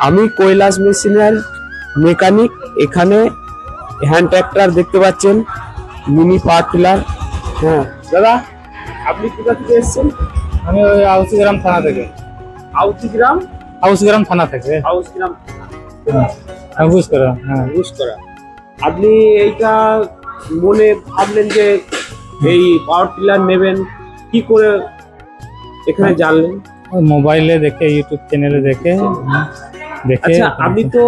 আমি কৈলাস মেশিনের মেকানিক। এখানে হ্যান্ড ট্র্যাক্টর দেখতে পাচ্ছেন, মিনি পাওয়ার টিলার। হ্যাঁ দাদা, আপনি কোথা থেকে এসেছেন? আমি ওই আউসিগ্রাম থানা থেকে। আউসগ্রাম থানা থেকে। ঘুষকরা। আপনি এইটা মনে ভাবলেন যে এই পাওয়ার টিলার নেবেন, কি করে এখানে জানলেন? মোবাইলে দেখে, ইউটিউব চ্যানেলে দেখে। আচ্ছা, আপনি তো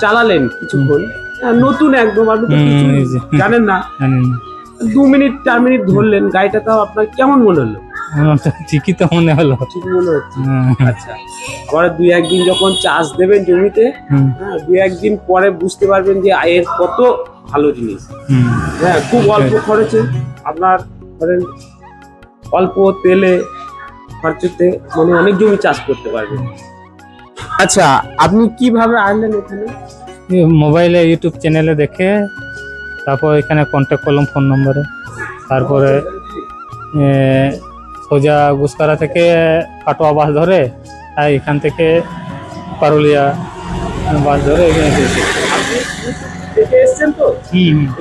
চালালেন কিছুক্ষণ, নতুন একদম, আপনি তো কিছু জানেন না, 2 মিনিট 4 মিনিট ধরলেন গাড়িটা, তাও আপনার কেমন মনে হলো? ঠিকই তো মনে হলো। ঠিক মনে হচ্ছে। আচ্ছা, আবার 2-1 দিন যখন চার্জ দেবেন জমিতে, 2-1 দিন পরে বুঝতে পারবেন যে এর কত ভালো জিনিস। হ্যাঁ, খুব অল্প খরচে আপনার ধরেন অল্প তেলে খরচতে মানে অনেক জমি চাষ করতে পারবেন। আচ্ছা, আপনি কিভাবে আসলেন এখানে? মোবাইলে ইউটিউব চ্যানেলে দেখে, তারপর এখানে কন্ট্যাক্ট করলাম ফোন নম্বরে। তারপরে সোজা গুসকরা থেকে কাটোয়া বাস ধরে, আর এখান থেকে পারুলিয়া বাস ধরে এখানে এসেছি। দেখে এসেছেন তো?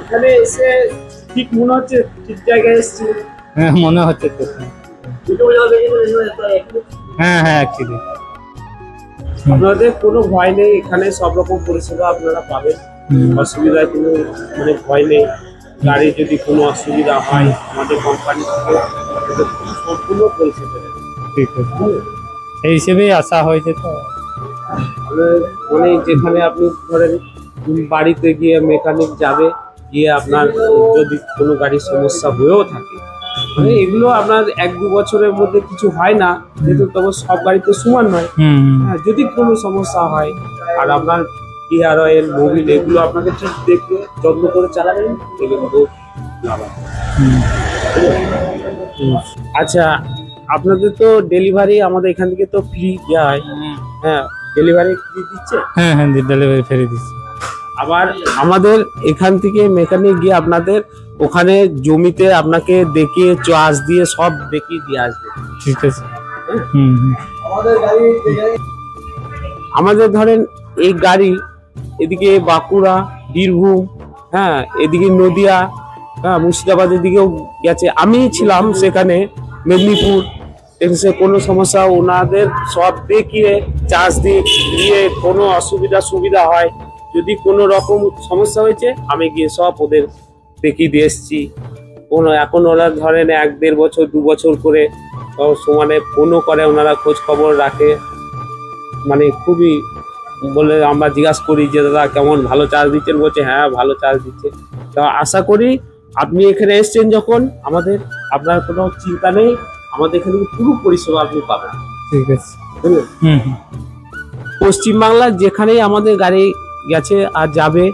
এখানে এসে ঠিক মনে হচ্ছে ঠিক জায়গায় এসেছি? হ্যাঁ, মনে হচ্ছে তো। হ্যাঁ, অ্যাকচুয়ালি আপনাদের কোনো ভয় নেই, এখানে সব রকম পরিষেবা আপনারা পাবেন। অসুবিধায় কোনো মানে ভয় নেই। গাড়ি যদি কোনো অসুবিধা হয়, আমাদের কোম্পানি থেকে সম্পূর্ণ পরিষেবা দেবে। ঠিক আছে, এই হিসেবেই আসা হয়েছে। তো মানে যেখানে আপনি ধরেন বাড়িতে গিয়ে মেকানিক যাবে, গিয়ে আপনার যদি কোনো গাড়ির সমস্যা হয়েও থাকে, মানে এগুলো আপনার 1-2 বছরের মধ্যে কিছু হয় না, যেহেতু তবে সব গাড়িতে সমান নয়। যদি কোনো সমস্যা হয়, আর আপনার গিয়ার অয়েল, মোবিল, এগুলো আপনাকে ঠিক দেখে যত্ন করে চালাবেন। আচ্ছা, আপনাদের তো ডেলিভারি আমাদের এখান থেকে তো ফ্রি দেওয়া হয়। হ্যাঁ, ডেলিভারি ফ্রি দিচ্ছে। হ্যাঁ, ডেলিভারি ফ্রি দিচ্ছে। আবার আমাদের এখান থেকে মেকানিক গিয়ে আপনাদের ওখানে জমিতে আপনাকে দেখিয়ে চার্জ দিয়ে সব দেখিয়ে দিয়ে আসবে। ঠিক আছে। আমাদের ধরেন এই গাড়ি এদিকে বাঁকুড়া, বীরভূম, হ্যাঁ এদিকে নদিয়া, হ্যাঁ মুর্শিদাবাদের দিকেও গেছে। আমি ছিলাম সেখানে, মেদিনীপুর। এসে কোনো সমস্যা ওনাদের সব দেখিয়ে চার্জ দিয়ে কোনো অসুবিধা সুবিধা হয়, যদি কোনো রকম সমস্যা হয়েছে, আমি গিয়ে সব ওদের দেখিয়ে দিয়ে এসছি। এখন ওরা ধরেন 1-1.5 বছর 2 বছর করে সমানে ফোনও করে, ওনারা খোঁজ খবর রাখে। মানে খুবই বলে, আমরা জিজ্ঞাসা করি যে দাদা কেমন, ভালো চার্জ দিচ্ছেন? বলছে হ্যাঁ ভালো চার্জ দিচ্ছে। তো আশা করি আপনি এখানে এসছেন যখন, আপনার কোনো চিন্তা নেই, আমাদের এখানে পুরো পরিষেবা আপনি পাবেন। ঠিক আছে, বুঝলেন? পশ্চিমবাংলার যেখানেই আমাদের গাড়ি গেছে আর যাবে,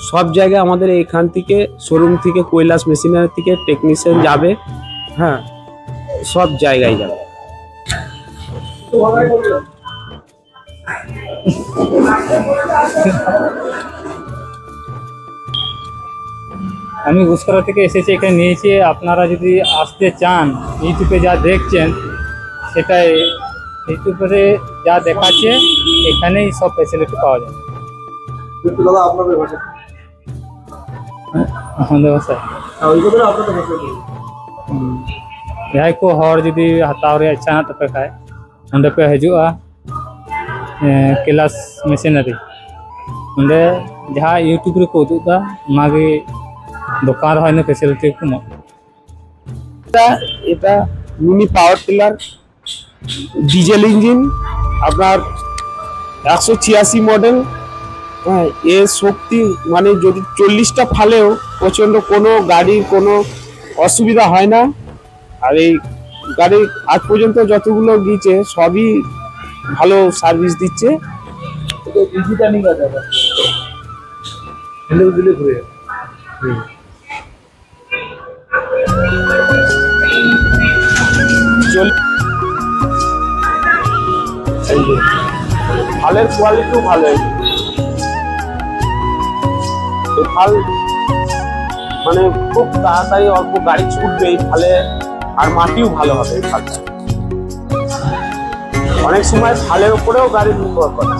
সব জায়গায় আমাদের এখান থেকে শোরুম থেকে কৈলাস মেশিনারি থেকে টেকনিশিয়ান যাবে। হ্যাঁ, সব জায়গায় যাবে। আমি গুসকরা থেকে এসেছি, এখানে নিয়েছি। আপনারা যদি আসতে চান, ইউটিউবে যা দেখছেন সেটাই, ইউটিউবে যা দেখাচ্ছে এখানেই সব ফ্যাসিলিটি পাওয়া যায়। ᱡᱟᱦᱟᱸᱭ ᱠᱚ ᱦᱚᱲ ᱡᱩᱫᱤ ᱦᱟᱛᱟᱣ ᱨᱮᱭᱟᱜ ᱤᱪᱪᱷᱟ ᱦᱮᱱᱟᱜ ᱛᱟᱯᱮ ᱠᱷᱟᱡ ᱚᱸᱰᱮ ᱯᱮ ᱦᱤᱡᱩᱜᱼᱟ, ᱠᱮᱞᱟᱥ ᱢᱮᱥᱤনারি। ᱚᱸᱰᱮ ᱡᱟᱦᱟᱸ ᱤᱭᱩᱴᱩᱵᱽ ᱨᱮᱠᱚ ᱩᱫᱩᱜ ᱮᱫᱟ ᱚᱱᱟᱜᱮ দোকান ᱨᱮᱦᱚᱸ ᱤᱱᱟᱹ ফ্যাসিলিটি ᱠᱚ এমᱚᱜ। এটা mini power tiller, diesel engine, আপনার 186 মডেল। হ্যাঁ, এর শক্তি মানে যদি 40টা ফালেও প্রচন্ড কোনো গাড়ির কোনো অসুবিধা হয় না। আর এই গাড়ি আজ পর্যন্ত যতগুলো গিয়েছে সবই ভালো সার্ভিস দিচ্ছে। ফালের কোয়ালিটিও ভালো। ফাল মানে খুব তাড়াতাড়ি অল্প গাড়ি ছুটবে এই ফালে, আর মাটিও ভালো হবে এই ফালটা। অনেক সময় খালের উপরেও গাড়ি নির্ভর করে।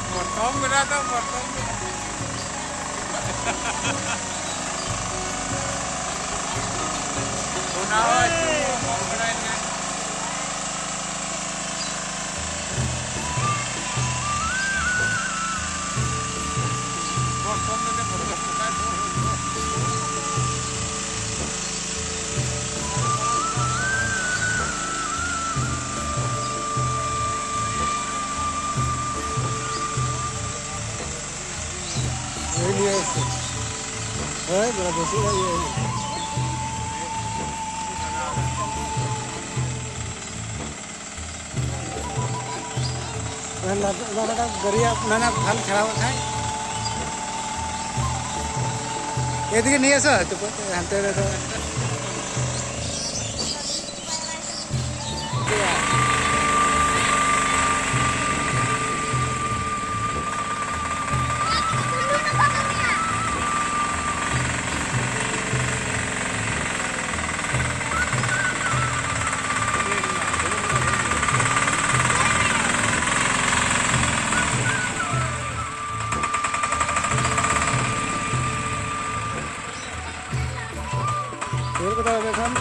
Potong berapa potong? Unawa itu mau berani. Potong itu potong bukan. Ini berapa sih ya? Nana गरिया नाना ভাল খেলা খায় এদিকে নিয়ে এসো তো হাঁটতে হাঁটতে এর কথা এখন